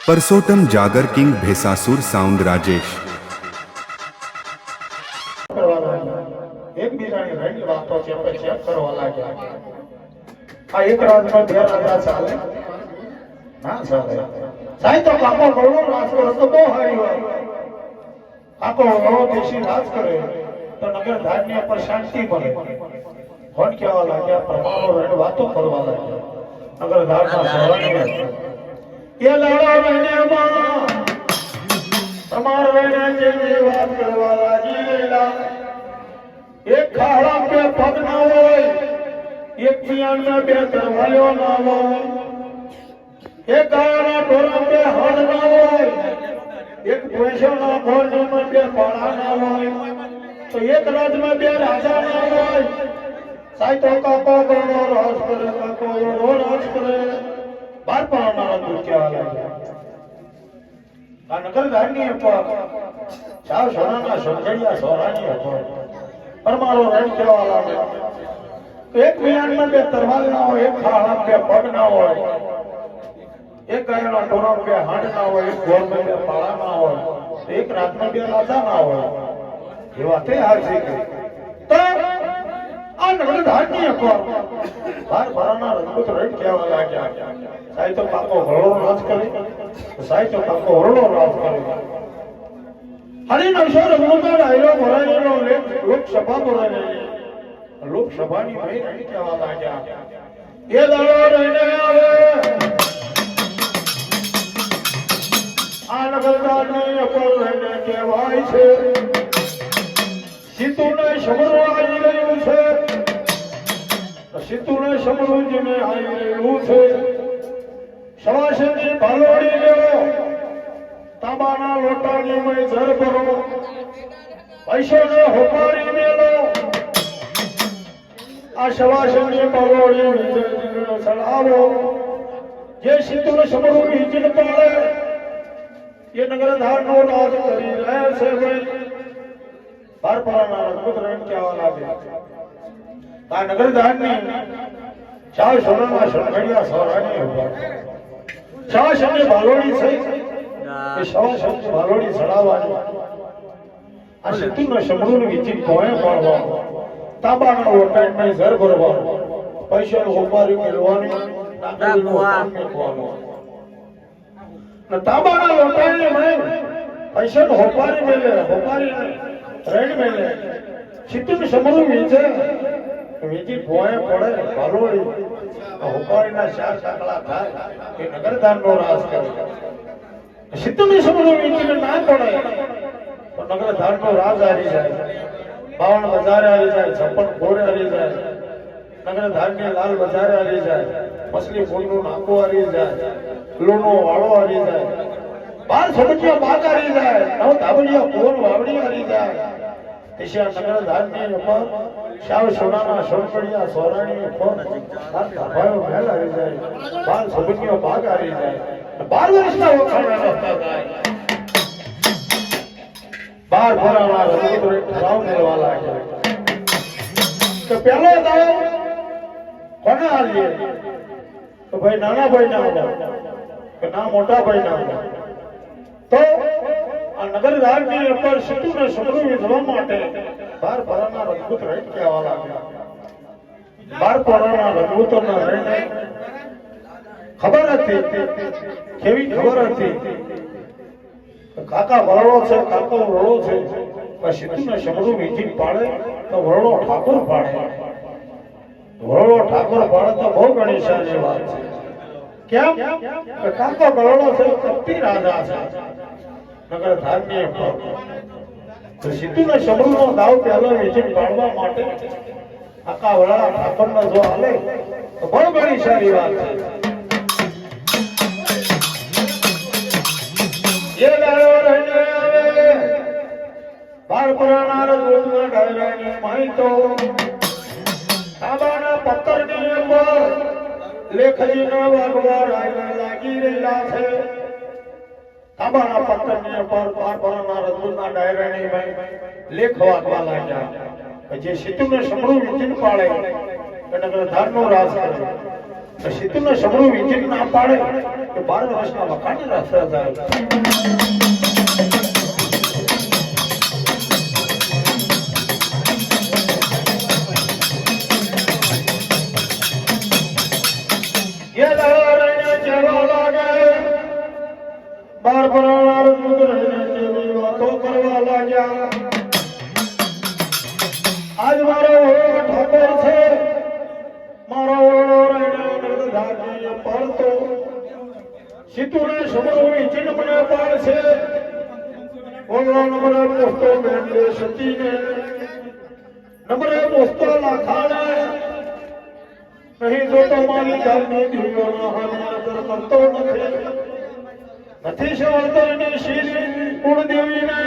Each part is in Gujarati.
परसोत्तम जागर किंग भेसासुर साउंड राजेश એકબીજાની ઘણી વાતો છે આપણે ચેક કરવા લાગ્યા. આ એક રાતમાં બે રાજા ચાલે ના ચાલે. સાહેબ તો કાકો ગળો રાજ કરે તો બહુ સારી વાત. કાકો ગળો દેશી રાજ કરે તો નગર ધાન્ય પર શાંતિ મળે. ફોન કહેવા લાગ્યા, પ્રમાણો રહીને વાતો કરવા લાગ્યા. નગર ધારના સવાણી એ લાડા મહિનામાં તમાર રહીને જેવી વાત કરવા લાગી. એક ખાડા બે પગ ના હોય, એક મિયાન બે દરવાજો ના હોય, એક ગાયના ઢોરા બે હળ ના હોય, એક ભેંસોના ઘોડીમાં બે પાળા ના હોય, તો એક રાજમાં બે રાજા ના હોય. સાઈતો કાકો ગણો રાજ કરે, કાકો ગણો રાજ કરે. બાર પાળાના દુખ્યા લાગ્યા. આ નગર ધારની ઉપર ચાર સોનાના સંઘડિયા સોરાની ઉપર પરમારો રણ કહેવા લાગે. એક મિયાનમાં બે તરવાલ ના હોય, એક ખાડા બે પગ ના હોય, એક ગાયનો ઢોરો બે હાંડ ના હોય, એક ગોળમાં બે પાળા ના હોય, એક રાતમાં બે રાજા ના હોય. એ વાત એ હાલ છે તો આ નગર ધારની ઉપર બાર ભરાના રજપૂત રણ કહેવા લાગ્યા. સાહેબ તો કાકો હળો રાજ કરે, સાહેબ તો કાકો હળો રાજ કરે. હરી નવસો રઘુનાથ આયરો ભરાયેલો લોકસભા ભરાયેલી લોકસભાની ભાઈ રણ કહેવા લાગ્યા. એ દાડો રહીને આવે આ નગરદારની અપર રહીને કહેવાય છે. સીતુને સમરવા આવી રહ્યું છે, સીતુને સમરવું જેને આવી રહ્યું છે. સવાસેની ભાલોડી લેવો, તાંબાના લોટાની મય ઝર ભરો, પૈસોને હોપારી મેલો. આ સવાસેની ભાલોડી વિજય ચડાવો. જે સીતુને સમરવું હિજન પાડે એ નગરધારનો રાજ કરી રહ્યા છે. ભાઈ બારપરાના રજપૂત રણ કહેવા લાગે. આ નગરધારની ચાર સોનાના સંઘડિયા સોરાની ઉપર ચાર સમય ભાલોડી થઈ એ સવા સમય ભાલોડી ચડાવવાની. આ સીતુનો સમૃદ્ધ વિચિત કોણે પાડવા, તાંબાના લોટામાં ઝર ભરવા, પૈસાનું હોપારી મેળવાની, તાંબાના લોટાને મેં પૈસાનું હોપારી મેળે, હોપારી રેડ મેળે. સીતુનું સમૃદ્ધ વિચે વિચિત ભોય પડે ભાલોડી હોપારીના ચાર ચાકડા થાય એ નગરધારનો રાજ કરે. સીતુની સમૃદ્ધ વિચીને ના પડે તો નગરધારનો રાજ આવી જાય. 52 બજારે આવી જાય, 56 ઘોડે આવી જાય, નગરધારની લાલ બજારે આવી જાય, મછલી ફૂલનું નાકું આવી જાય, લોનો વાળો આવી જાય, 12 છબકીઓ બાગ આવી જાય, 9 ધાબળિયા કોણ વાવડી આવી જાય. એશિયા નગરધારની ઉપર શાવ સોનાના સોનકડિયા સોરાણી ઉપર સાત ભાઈઓ મહેલ આવી જાય, 12 છબકીઓ બાગ આવી જાય, 12 વર્ષના ઓછાના રસ્તા થાય. 12 ભરાના રજપૂત ઠરાવ મેળવા લાગ્યા કે પહેલો દાવ કોને આલીએ? તો ભાઈ નાના ભાઈ ના આવે કે ના મોટા ભાઈ ના આવે. તો આ નગરધારની ઉપર સીતુને સમૃદ્ધ વિધવા માટે 12 ભરાના રજપૂત રણ કહેવા લાગ્યા. 12 ભરાના રજપૂતોના રણને ખબર હતી, કેવી ખબર હતી કાકા વરડો છે, કાકો વરડો છે, પણ સીતુને સમૃદ્ધ વિચિત પાડે તો વરડો ઠાકોર પાડે. વરડો ઠાકોર પાડે તો બહુ ઘણી સારી વાત છે. કેમ કે કાકો વરડો છે, કપટી રાજા છે નગરધારની ઉપર. તો સીતુને સમૃદ્ધનો દાવ પહેલો વિચિત પાડવા માટે કાકા વરડા ઠાકોરને જો હાલે તો બહુ ઘણી સારી વાત છે. એ દાડો રહીને આવે બારપરાના રજપૂતના ડાયરાની માહિતો તાંબાના પથ્થરની અંદર લેખજીના વાગવા રાયના લાગી રહેલા છે. તાંબાના પથ્થરની ઉપર બારપરાના રજપૂતના ડાયરાની લેખ વાગવા લાગ્યા. જે સીતુને સમૃદ્ધ વિચિત પાડે એ નગરધારનો રાજ કરે. સીતુને સમરૂ વિજય ના પાડે કે 12 વર્ષના વખાણે રાસ્તા જાય. ये लहरें चलवा लागे बार बार मुद्रने जेवी वातो करवा लाग्या. आज मारो ઠાકોર છે મારો રણે ધાજી પડતો સીતુને સમરૂ ચિન્હ મને પાડશે. ઓલો નમરે પોસ્તો બેંડે સતીને નમરે પોસ્તો લાખાને નહીં જોતો મારી જાતની દિવ્યોનો હાથ કરતો નથી સવળતો એની શીરી કુળદેવીને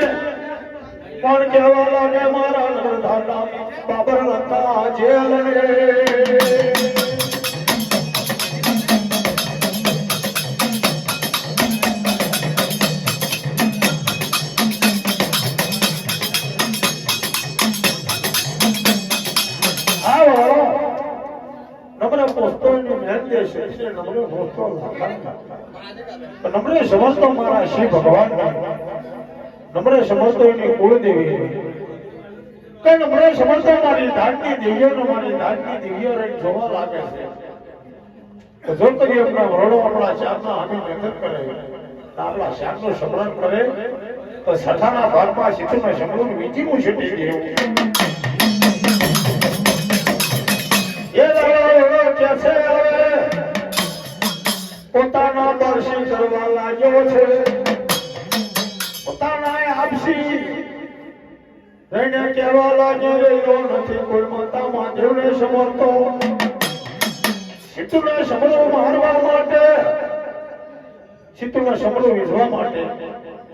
પણ કહેવા લાગે મારા નરધાના બાબર લતા જેલને. નમરે પોસ્તો ની મેલ દેશે નમરે પોસ્તો નમરે સમજતો મારા શ્રી ભગવાન નમરે સમજતો એની કુળદેવી કે નમરે સમજતો મારી ધાટની દેવીઓ મારી ધાટની દેવીઓ રહી જોવા લાગે છે. તો જો કરી આપણા વરડો આપણા શાકના આમી મહેનત કરે આપણા શાકનું સમરણ કરે તો સઠાના ભાગમાં સીતુને સમરૂ વિજીનું છૂટી ગયું. પોતાના દર્શન કરવા લાગ્યો છે પોતાના આપસી એને કહેવા લાગ્યો રહ્યો નથી કોઈ માતા મહાદેવને સમરતો સીતુને સમરો મારવા માટે સીતુને સમરો વીજવા માટે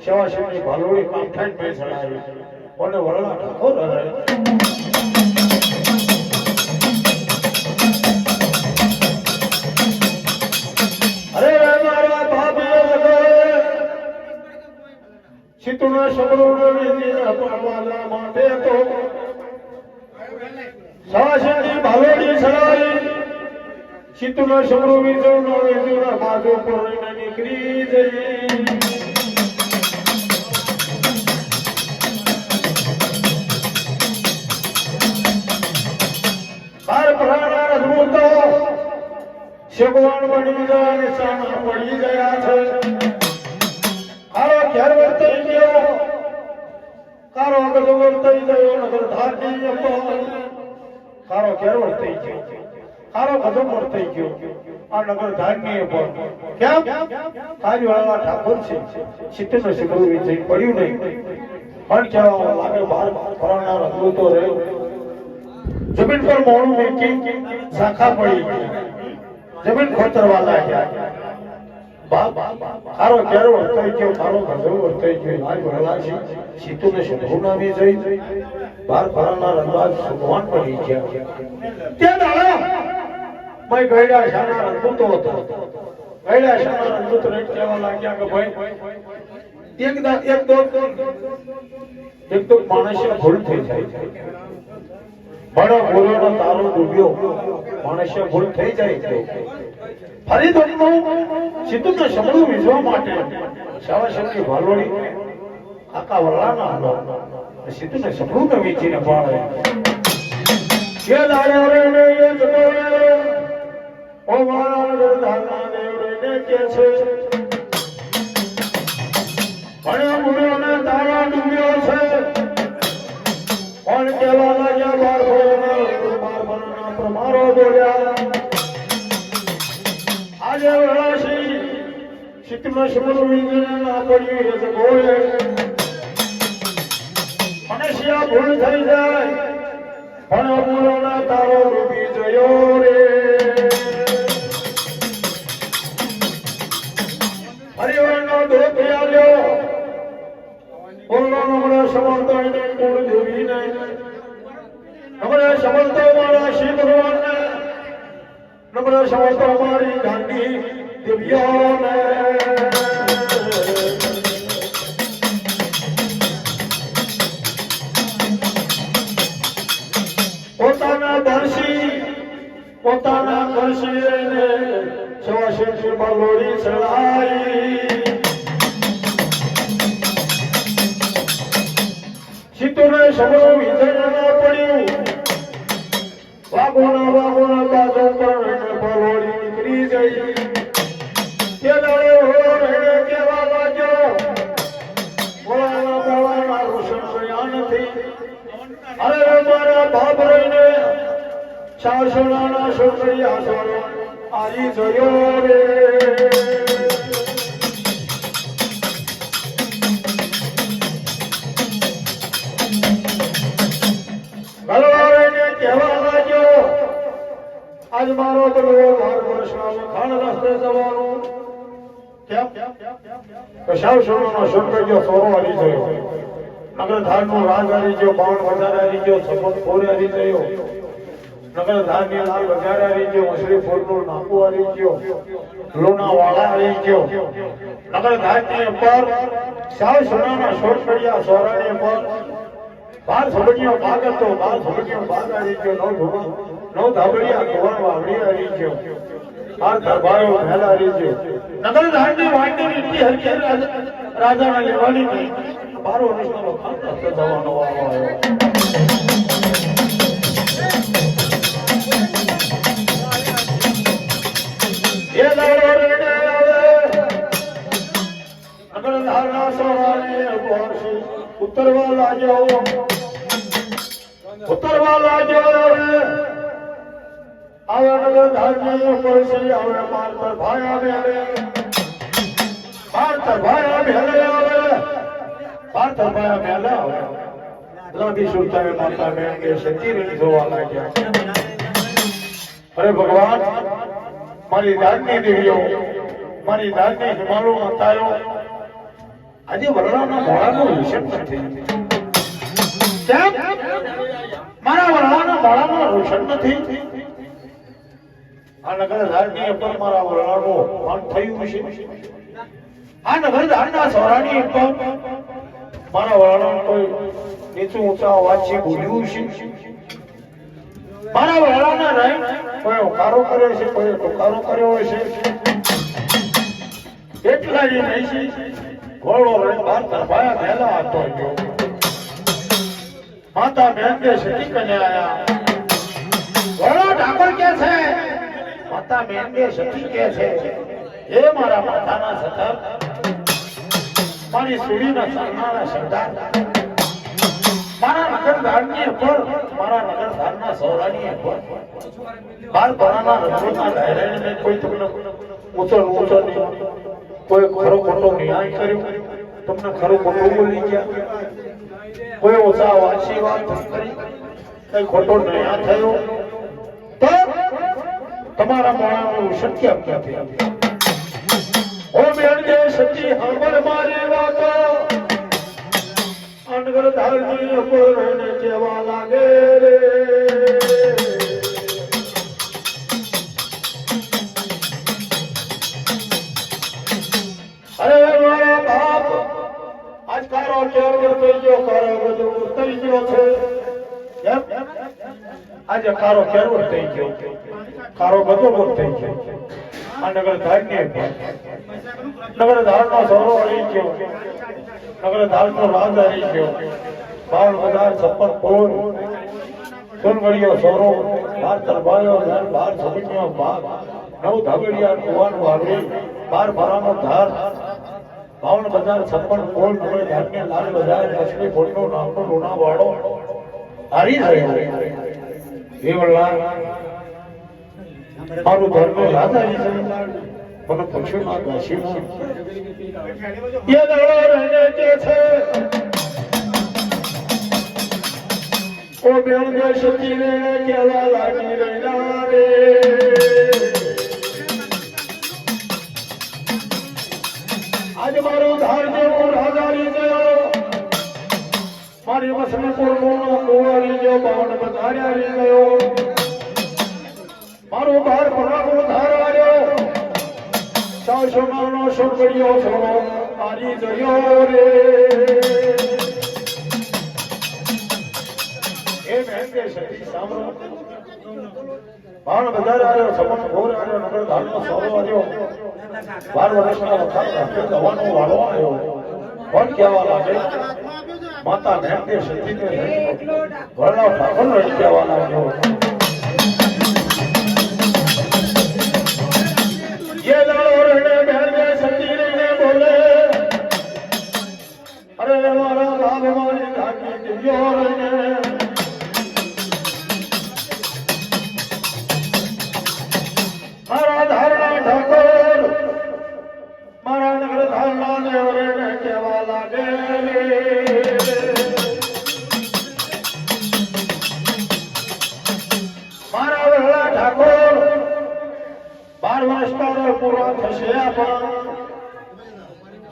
સેવા શિવની ભાલોડી કામઠાઈ મેં ચડાવી અને વરણા ઠાકોર રહે. સીતુને સમરૂને વિધિને પાડવાના માટે તો સાસની ભાલોડી છડાઈ સીતુને સમરૂ વિજોનો વિજોના બાજુ પર નીકળી જઈ. બાર પ્રાણા અદભુતો શેગવાન બની ગયા નિશાના પડી ગયા છે. કારો ઘેર વર્તાઈ ગયો કારો આગળ વર્તાઈ ગયો નગર ધારની અપમાન કારો ઘેર વર્તાઈ ગયો કારો ગજબ વર્તાઈ ગયો આ નગર ધારની અપમાન કેમ કાલી વાળા ઠાકોર છે સીતુને સમરૂ વિજય પડ્યું નહીં પણ કહેવા લાગે બહાર ફરનાર અદભુતો રહ્યો જમીન પર મોણું મેકી શાખા પડી જમીન ખોતરવા લાગ્યા. કારો કેરો વર્તાઈ ગયો કારો ગજબ વર્તાઈ ગયો મારી વરલાશી સીતુને સમરૂ નામી જઈ બાર ફરનાર અંદાજ સુગવાન પડી ગયા. ત્યાં દાડા ભાઈ ગયડા શાના અદભુતો હતો ગયડા શાના અદભુત રેટ કહેવા લાગ્યા કે ભાઈ એક તો માણસે ભૂલ થઈ જાય બડો બોલોનો તારો ડૂબ્યો માણસે ભૂલ થઈ જાય તો ફરી તો સીતુને સમરૂ વિજવા માટે સાવાશની ભાલોડી કાકા વરલાના હતો સીતુને સમરૂ ને વીજીને પાડે. કે લાયો રે ને એ જતો રે ઓ મારા નરધાના દેવ રે કે છે ભણ્યો મુનિઓને તારા ડૂબ્યો છે કોણ કહેવા લાગ્યા બાર ભણના પ્રમારો બોલ્યા. આજે વરાશી સીતુને સમરૂ વિજય ના પડ્યું એ તો બોલે મનુષ્ય ભૂલ થઈ જાય પણ બોલોના તારો રૂપી જોયો રે. હરિવરનો દોત આવ્યો બોલો નમરે સમર્થ એને કુળ દેવીને નમરે સમર્થ મારા શ્રી ભગવાનને નમરે સમર્થ મારી ગાંધી દેવીઓને. પોતાના કરશી એને પલોડી ચડાઈ સીતોને સગળો વિજય ના પડ્યું વાગોના બાજુ પર પલોડી નીકળી ગઈ તે દાડે એને કેવા લાગ્યો ભોળાના રોશન રહ્યા નથી અરે મારા બાપ રહીને શાસનાના સુરૈયા સોરો આવી ગયો રે ગલવારેને કહેવા લાગ્યો આજ મારો બલવો માર્ગ વર્ષનો ખાણ રસ્તે જવાનું કેમ તો શાસનાના સુરૈયા સોરો આવી ગયો નગરધારનો રાજ આવી ગયો બાવન વધારે આવી ગયો સપોત ફોરે આવી ગયો નગરધારની લાલ વધારે આવી ગયો મછલી ફોરનો નાકુ આવી ગયો લોનાવાળા આવી ગયો નગરધારની ઉપર સાવ સોનાના સોરસડિયા સોરાની ઉપર 12 સોબડીઓ ભાગ હતો 12 સોબડીઓ ભાગ આવી ગયો નવ ધાબડિયા કુંવર વાવડી આવી ગયો આ દરબારો પહેલા આવી ગયો નગરધારની વાંડીની એટલી હરખી રાજાના લેવાની નહીં બારો વર્ષનો ખાન રસ્તે જવાનો વારો આવ્યો એ દાડો રેડે આવે નગરધારના સોરાને વર્ષી ઉતરવા લાગ્યો આવે નગરધારની વર્ષી આવે મારતર ભાઈ આવે ભારતભાઈ મેલા લાંબી સુલતાને માતા બેન કે સતીની જોવા લાગ્યા અરે ભગવાન મારી દાદની દેવીઓ મારી દાદની હિમાલયમાં તારો આજે વરણાના મોળાનો રોશન નથી કેમ મારા વરણાના મોળાનો રોશન નથી આ નગરધારની ઉપર મારા વરણાનો મન થયું છે આ નગરધારના સોરાની ઉપર મારા વરણાનો કોઈ નીચું ઊંચા અવાજથી બોલ્યું છે મારા વરણાના રહી કોઈ હોકારો કર્યો છે કોઈ ટોકારો કર્યો છે એટલા જ નહીં છે ઘોડો રહી બાર તરફાયા પહેલા હતો ગયો માતા બેન કે સતી કન્યા આયા ઘોડો ઠાકોર કે છે માતા બેન કે સતી કે છે એ મારા માતાના સતર મારી સુડીના સરનાના સરદાર મારા નગરધારની ઉપર મારા નગરધારના સૌરાની ઉપર બાર ભરાના રજોના ડાયરાને કોઈ તમને ઊંચો નહીં કોઈ ખરો ખોટો ન્યાય કર્યો તમને ખરો ખોટો બોલી ગયા કોઈ ઓછા વાંચી વાત કરી કઈ ખોટો ન્યાય થયો તો તમારા મોણાનું શક્ય ક્યાંથી ઓ બેન જે સચ્ચી હમર મારી વાતો નગરધારની ઉપર એને કેવા લાગે રે અરે મારા બાપ આજ કારો કેર થઈ ગયો કારો બધું થઈ ગયો છે આજે કારો કેર થઈ ગયો કારો બધો થઈ ગયો આ નગરધારનો સોરો આવી ગયો નગરધારનો રાજ આવી ગયો 52,56 પોર સોનગઢિયો સોરો 12 તરભાયો 12 સબીનો ભાગ 9 ધાબડિયા કુવાન વાવડી 12 ભરાનો ધાર 52,56 પોર નગરધારને લાલ બજાર મછલી ફોડનો નામનો લોનાવાળો હારી રહ્યો એ વલ્લા મારું ધર્મ રાજા છે મને પૂછ્યું ના કાશીમાં એ દાડો રહીને કે છે ઓ બેન જે સતીને કેવા લાગી રહ્યા રે આજ મારો ધાર જેવો રાજારી ગયો મારી મસલીપુર મોનો કુંવારી જો બાવન બધારી ગયો મારો બાર ભરાનો ધાર આવ્યો સાસુમાનો સુરગડિયો સોનો આવી ગયો રે એ બેન કે સતી સાંભળો બાણ બજાર આવ્યો, સમણ ઘોર આવ્યો, નગર ધારનો સોરો આવ્યો, 12 વર્ષના વખાણ રાખે જવાનો વાળો આવ્યો. કોણ કહેવા લાગે? માતા ભેણને સતીને વરણાવ ઠાકોરનો કહેવા લાગ્યો. ये दाड़ो रहने बहने सती रहने बोले, अरे मारा भाव मारी घाटी दिव्यो रहने, मारा धारणा ठाकुर मारा नगर धारणा ने रहने केवा लागे. मारा वरला ठाकुर 12 વર્ષ પૂરા થશે આપણા.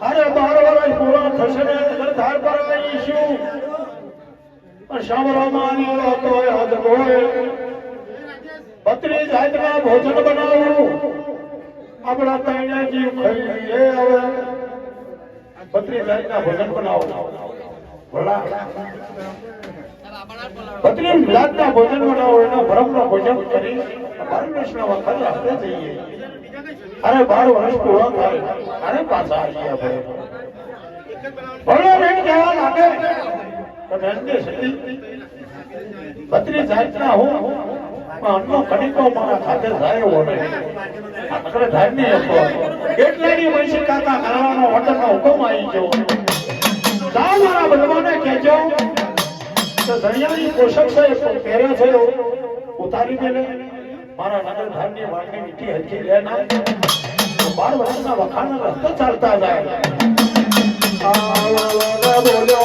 અરે 12 વર્ષ પૂરા થશે ને ધાર પર આવીશું. પણ સાંભળવામાં આવ્યો તો હદ હોય 32 જાતના ભોજન બનાવવું. આપણા ત્રણે જીવ ખાઈ લઈએ. હવે 32 જાતના ભોજન બનાવો. ભલા 32 જાતના ભોજન બનાવો. એના ભરમનું ભોજન કરી પરમેશ્વરના વખત રાખતે જઈએ. અરે 12 વર્ષ પૂરા થાય અરે પાછા આવીએ આપણે. ભલો રેટ કહેવા લાગે તો બેનને સતી 32 જાતના હું અન્નો કડીકો મારા ખાતે જાય એવો નહીં. આ નકરે ધારની હતો કેટલાની વંશી કાકા કરવાનો વટનો હુકમ આવી ગયો. જાઓ મારા બલવાને કહેજો તો ધણિયાની પોષક છે પહેર્યા છે ઉતારી દેને. મારા નગર ધારની વાળની મીઠી હરખી લેના 12 વર્ષના વખાણ રસ્તો ચાલતા જાય. બોલ્યો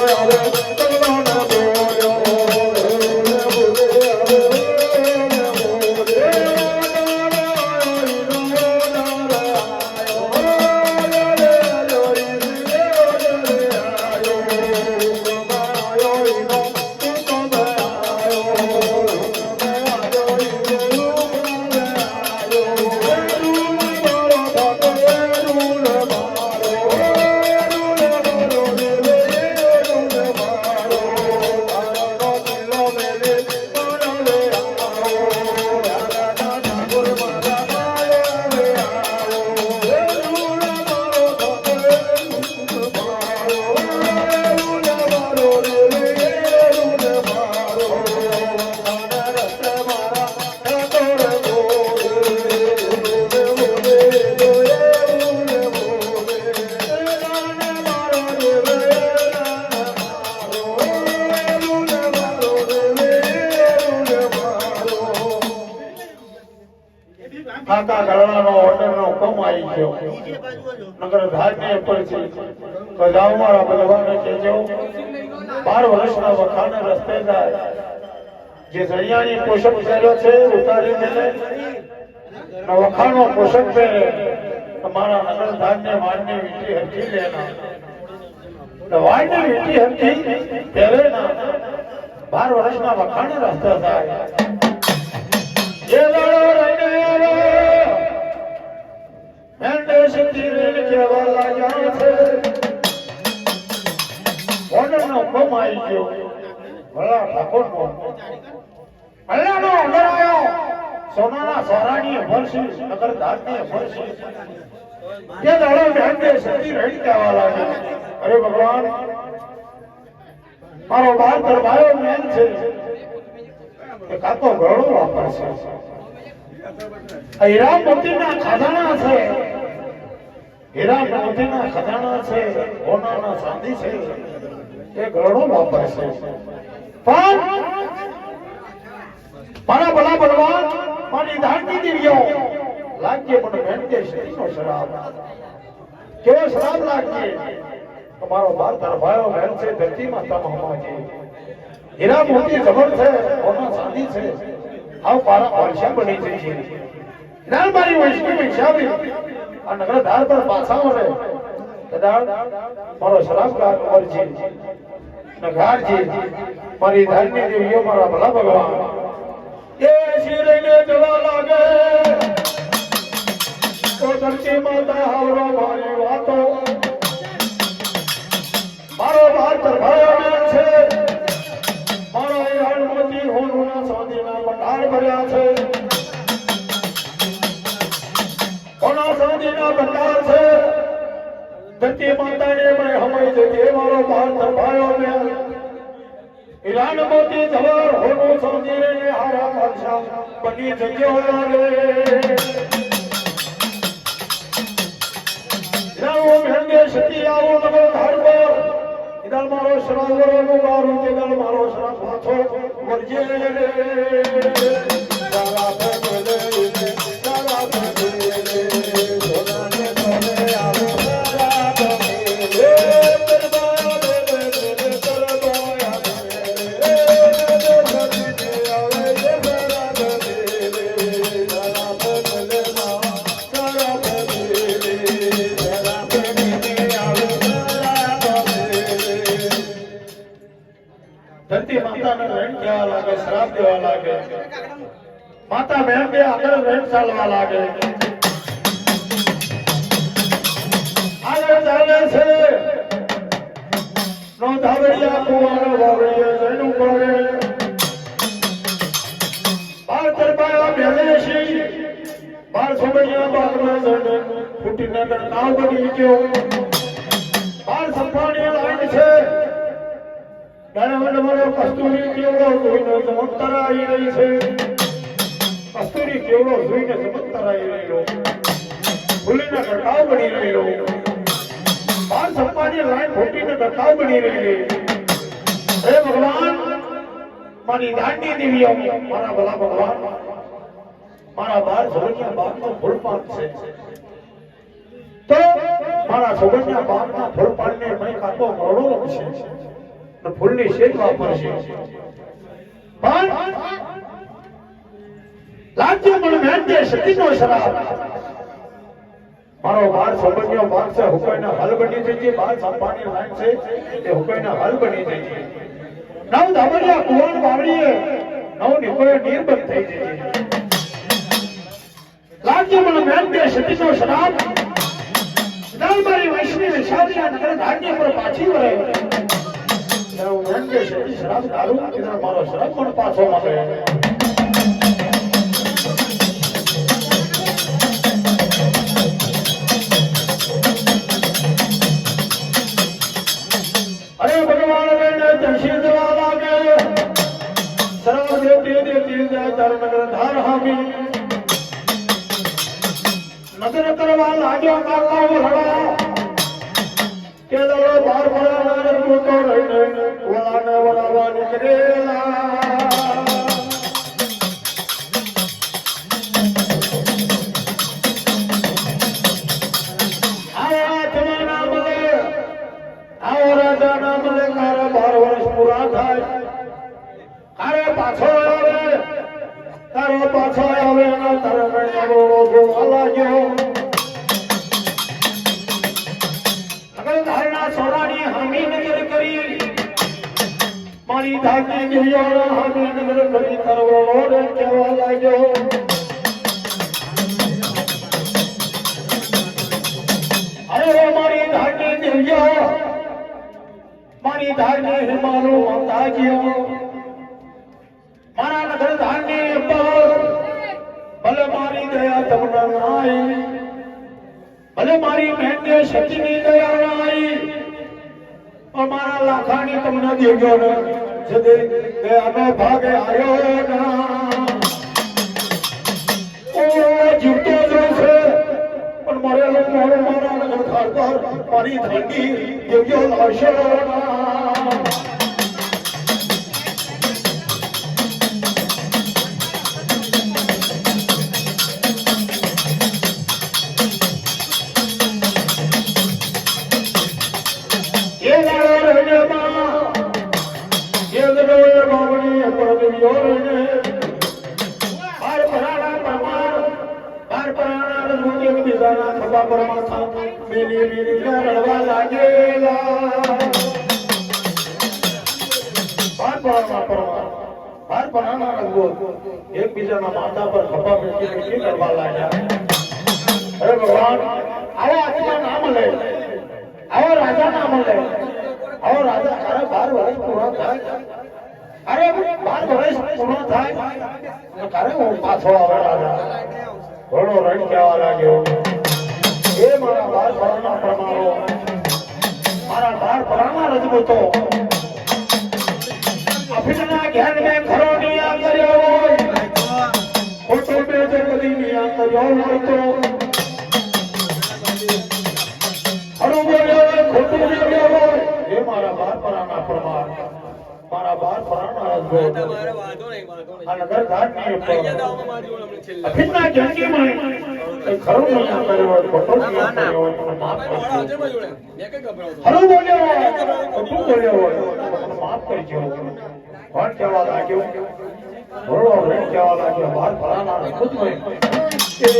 કાકા ગળવાનો ઓર્ડરનો હુકમ આવી ગયો. નગર ધારને પરથી તો જાઓ મારા બલવાને કહેજો 12 વર્ષના વખાણ રસ્તે જાય. જે જડિયાની પોષક પહેર્યો છે ઉતારી દે વખાણનો પોષક પહેરે તો મારા નગર ધારને વાળની વીંટી હરખી લેના. વાળની વીંટી હરખી પહેરે ના 12 વર્ષના વખાણ રસ્તે જાય. ये दाड़ो रहने आवे મેંડે સતી રેલ કેવા લાગ્યા છે. ઓર્ડરનો હુકમ આવી ગયો. ભલા ઠાકોરનો અલ્લાહનો ઓર્ડર આવ્યો. સોનાના સોરાની ભરસી નગર ધારની ભરસી કે દાડો મેંડે સતી રેલ કેવા લાગી. અરે ભગવાન મારો બાપ દરબારો મેન છે કે કાકો ગળો વાપરશે. હીરા મોતીના ખજાના છે. હીરા મોતીના ખજાના છે. સોનાના ચાંદી છે. એ ગળો વાપરશે. પણ મારા ભલા બળવાન મારી ધારની દેવીઓ લાગ્ય પણ મેંડે સતીનો શરાબ. કેવો શરાબ લાગ્ય. તમારો બાર તરફાયો બહેન છે ધરતી માતા મહામાજી. હીરા મોતી જબર છે. સોના ચાંદી છે. આવ પારા વર્ષા બની જઈ છે. નાલ મારી વૈષ્ણવી વિશાવી આ નગર ધાર પર પાછા મળે કદાચ મારો શરાબકાર અમરજી નગારજી મારી ધારની દેવીઓ મારા ભલા ભગવાન એ શિરને જવા લાગે તો ધરતી માતા હાવરો મારી વાતો મારો ભાર તરફાયો છે. મારો હીરા મોતી હોના ચાંદીના ભંડાર ભર્યા છે. ધરતી માતાને મેં હમાઈ જતી મારો ભારત ભાયો ને ઈરાન મોતી જવાર હોનો સમજીને ને હારા ખાલસા બની જગ્યો રે જાઓ મેંગે સતી આવો નગર ધારબો ઇદલ મારો શ્રાવરો નો ગારો ઇદલ મારો શ્રાવ પાછો વરજે રે તારા ભલે તારા ભલે સોનાને ભલે આવો ધરતી માતાને રેણ કહેવા લાગે શ્રાપ દેવા લાગે માતા બહેન બે આગળ રેણ ચાલવા લાગે આગળ ચાલે છે નો ધાવડિયા કુવારો વાવડિયા જણું કરે બાર તરબાયા બેલેશી બાર સોબૈયા બાગના જણ ફૂટીને નાવ બની ગયો બાર સંભાળ્યા લાઈન છે કસ્તુરી કેવડો જોઈને ચમત્કારાઈ રહી છે કસ્તુરી કેવડો જોઈને ચમત્કારાઈ રહ્યો ફૂલીને ગરકાવ બની રહ્યો બાર સંપાની લાઈન ફૂટીને ગરકાવ બની રહી હે ભગવાન મારી દાંડી દેવીઓ મારા ભલા ભગવાન મારા બાર સોગણિયા બાગનો ફૂલ પાક છે તો મારા સોગણિયા બાગના ફૂલ પાકને મેં કાપો મોડો છે ફૂલની શેક વાપરશે પણ લાગ્ય મને મેંદે સતીનો શ્રાપ મારો બાર સંબંધીઓ બાર છે હુકઈના હલ બની જઈએ બાર સંપાની લાઈન છે તે હુકઈના હલ બની જઈએ નવ ધામરિયા કુવાન બાવળીએ નવ નિકોય નિર્બંધ થઈ જઈએ લાગ્ય મને મેંદે સતીનો શ્રાપ દાલબારી વૈષ્ણવી શાદિયા નગર ધાન્ય પર પાછી વળે મેંદે સતી શ્રાપ દારૂ કીધા મારો શ્રાપ પણ પાછો મળે અરે ભગવાન બેને દર્શન દેવા લાગે સર્વ દેવતી દેવતી જાય તાર નગર ધાર હામી નગર કરવા લાગ્યો કાકા વરડા કે દળો બાર ભરાના રૂતો રહીને વળાને વળાવા નીકળેલા પૂરા થાય અરે પાછો આવે તારો પાછો આવે ના તારે મેં નવો જોવા લાગ્યો અગર ધારણા સોનાની હામી નગર કરી મારી ધારની ગિરિયાના હામી નગર કરી કરવો રે કહેવા લાગ્યો અરે મારી ધારની ગિરિયા મારી ધારને હિમાલુ માતાજીઓ મારા નગર ધારને પર ભલે મારી દયા તમને નાઈ ભલે મારી મહેનતે સતીની દયા નાઈ પણ મારા લાખાની તમને દેજો ને જદે દયાનો ભાગે આયો ના ઓ જીવતો જોશે પણ મરેલો મોડો મારા નગર ધાર પર મારી ધરતી દેજો લાશો ના એક બીજાના માથા પર ખભા પેટી પેટી કરવા લાગ્યા અરે ભગવાન આવા આત્મા ના મળે આવા રાજા ના મળે આવો રાજા અરે 12 વર્ષ પૂરા થાય અરે 12 વર્ષ પૂરા થાય અરે હું પાછો આવે રાજા ઘણો રણ કહેવા લાગ્યો એ મારા 12 વર્ષના પ્રમાણો રાજપૂતો અફીણના ઘેર મેં ખરો નિયા કર્યો હોય ખોટો બે જે કદી નિયા કર્યો હોય તો ખરું બોલ્યો હોય ખોટું બોલ્યો હોય એ મારા બાર પરાના પ્રમાણ મારા બાર પરાના રાજગો આ નગર ઘાટની ઉપર અફીણના ઘેરકીમાં એ ખરું નિયા કર્યો હોય ખોટો નિયા કર્યો હોય મને માફ કરજો ખરું બોલ્યો હોય ખોટું બોલ્યો હોય મને માફ કરજો કોણ કહેવા લાગ્યો બોલો રે કહેવા લાગ્યો બાર પરાના ખુદ હોય એ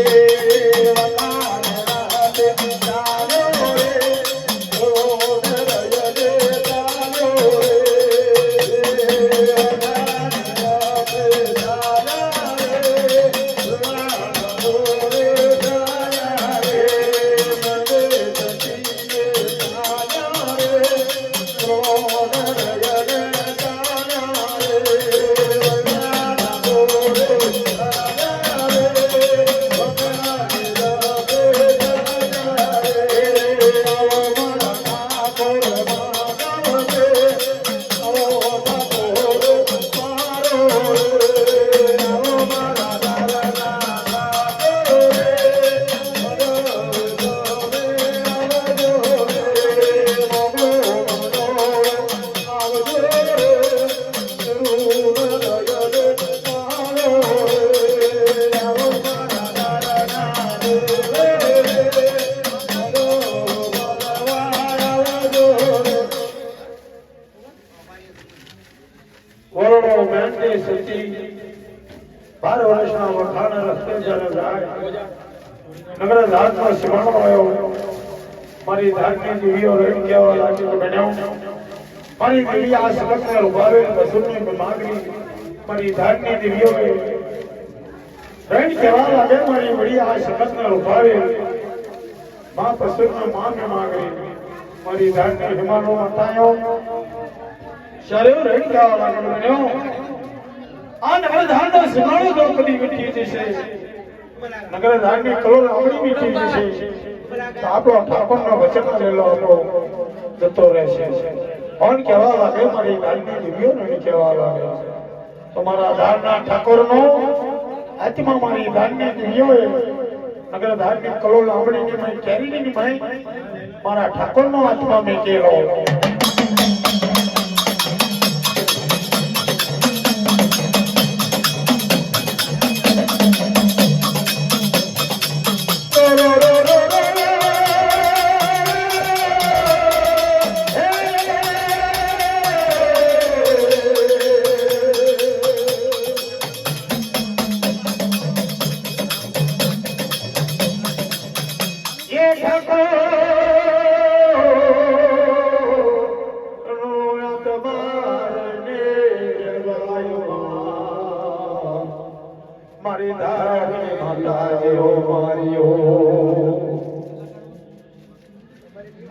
મારી ધારની દીવીઓ રેડ કેવા લાગી તો બન્યો મારી દીવી આ સલકને ઉભાવે વસુલની માગણી મારી ધારની દીવીઓ રેડ કેવા લાગે મારી વડી આ સલકને ઉભાવે માં પસુલની માગણી માગણી મારી ધારની હિમાનો અટાયો શરીર રેડ કેવા લાગે બન્યો આ નગર ધારનો સિમાણો જો કદી મીઠી જશે નગર ધારની કલોલ આવડી મીઠી જશે આપણો ઠાકોરનો વચન લેલો આપણો જતો રહેશે કોણ કહેવા લાગે મારી ગાલની દીવીઓ નહીં કહેવા લાગે તમારા ધારના ઠાકોરનો આત્મા મારી ગાલની દીવીઓએ નગર ધારની કલોલ આવડીની મેં કેરીની મેં મારા ઠાકોરનો આત્મા મેં કેલો મારી ધારની માતાજીઓ મારીઓ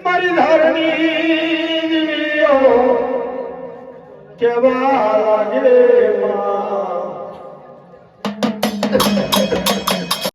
મારી ધારની દીવીઓ કેવા લાગે માં